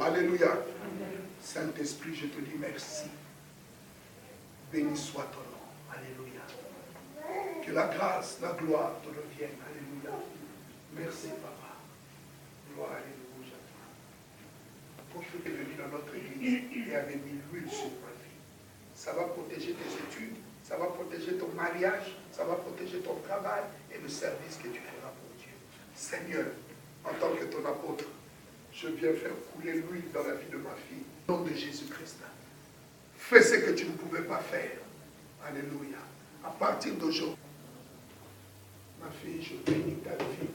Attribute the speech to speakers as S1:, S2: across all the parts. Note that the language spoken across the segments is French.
S1: Alléluia. Saint-Esprit, je te dis merci. Béni soit ton nom. Alléluia. Que la grâce, la gloire te revienne. Alléluia. Merci, Papa. Gloire, alléluia. Pour ce qui est venu dans notre église et avait mis l'huile sur ma vie. Ça va protéger tes études, ça va protéger ton mariage, ça va protéger ton travail et le service que tu feras pour Dieu. Seigneur, en tant que ton apôtre, je viens faire couler l'huile dans la vie de ma fille. Au nom de Jésus-Christ. Fais ce que tu ne pouvais pas faire. Alléluia. À partir d'aujourd'hui, ma fille, je bénis ta vie.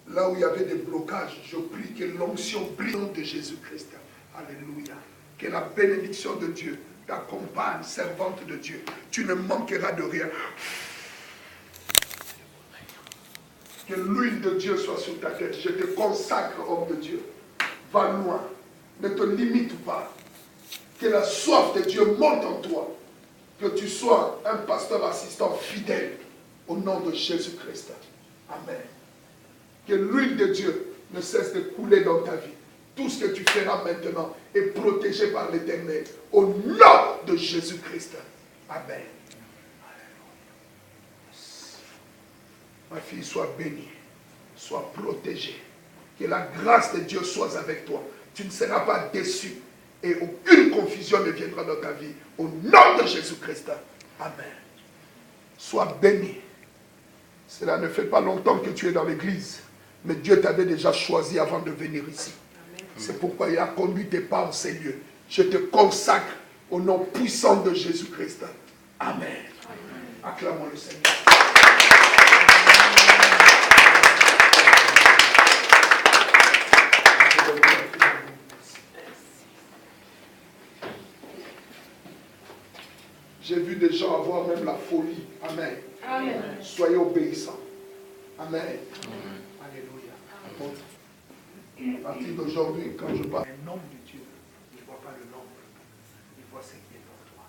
S1: Là où il y avait des blocages, je prie que l'onction brille au nom de Jésus-Christ. Alléluia. Que la bénédiction de Dieu t'accompagne, servante de Dieu. Tu ne manqueras de rien. Que l'huile de Dieu soit sur ta tête. Je te consacre, homme de Dieu. Va loin. Ne te limite pas. Que la soif de Dieu monte en toi. Que tu sois un pasteur assistant fidèle. Au nom de Jésus-Christ. Amen. Que l'huile de Dieu ne cesse de couler dans ta vie. Tout ce que tu feras maintenant est protégé par l'Éternel. Au nom de Jésus-Christ. Amen. Ma fille, sois bénie. Sois protégée. Que la grâce de Dieu soit avec toi. Tu ne seras pas déçu. Et aucune confusion ne viendra dans ta vie. Au nom de Jésus-Christ. Amen. Sois béni. Cela ne fait pas longtemps que tu es dans l'église. Mais Dieu t'avait déjà choisi avant de venir ici. C'est pourquoi il a conduit tes pas en ces lieux. Je te consacre au nom puissant de Jésus-Christ. Amen. Acclamons le Seigneur. J'ai vu des gens avoir même la folie. Amen. Amen. Soyez obéissants. Amen. Amen. Alléluia. À partir d'aujourd'hui, quand je parle du nom de Dieu, il ne voit pas le nombre. Il voit ce qui est en toi.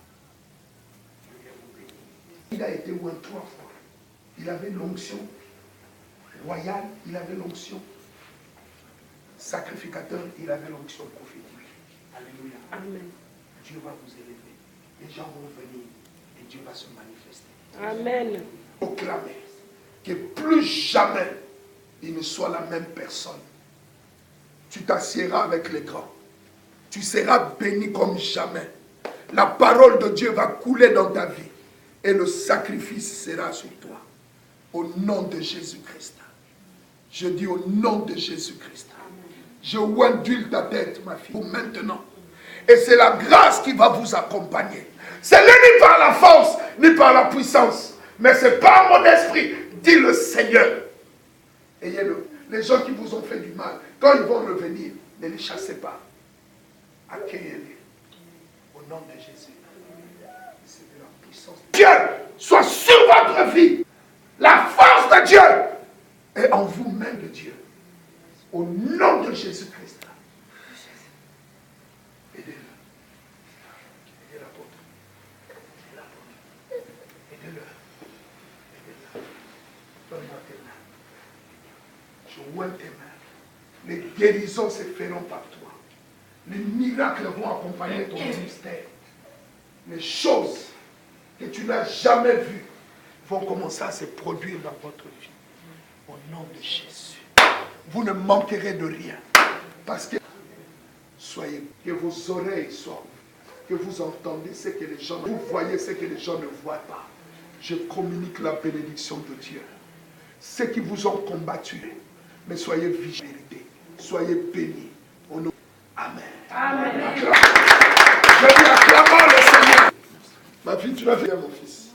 S1: Je viens vous bénir. Il a été loin 3 fois. Il avait l'onction royale, il avait l'onction sacrificateur, il avait l'onction prophétique. Alléluia. Amen. Dieu va vous élever. Les gens vont venir et Dieu va se manifester. Amen. Proclamer que plus jamais il ne soit la même personne. Tu t'assieras avec les grands. Tu seras béni comme jamais. La parole de Dieu va couler dans ta vie et le sacrifice sera sur toi. Au nom de Jésus-Christ. Je dis au nom de Jésus-Christ. Je oins d'huile ta tête, ma fille, pour maintenant. Et c'est la grâce qui va vous accompagner. Ce n'est ni par la force, ni par la puissance. Mais c'est par mon esprit, dit le Seigneur. Ayez-le. Les gens qui vous ont fait du mal, quand ils vont revenir, ne les chassez pas. Accueillez-les. Au nom de Jésus. C'est de la puissance. Dieu soit sur votre vie. La force de Dieu est en vous-même de Dieu. Au nom de Jésus-Christ. Aidez-le. Aidez l'apôtre. Aidez l'apôtre. Aidez-le. Aidez-le. Donne-moi tes mains. Je oins tes mains. Les guérisons se feront par toi. Les miracles vont accompagner ton ministère. Les choses que tu n'as jamais vues vont commencer à se produire dans votre vie. Au nom de Jésus. Vous ne manquerez de rien. Parce que soyez, que vos oreilles soient, que vous entendez ce que les gens, vous voyez ce que les gens ne voient pas. Je communique la bénédiction de Dieu. Ceux qui vous ont combattu, mais soyez vigilants, soyez bénis. Au nom. Amen. Amen. Je dis acclamons le Seigneur. Ma fille, tu vas faire mon fils.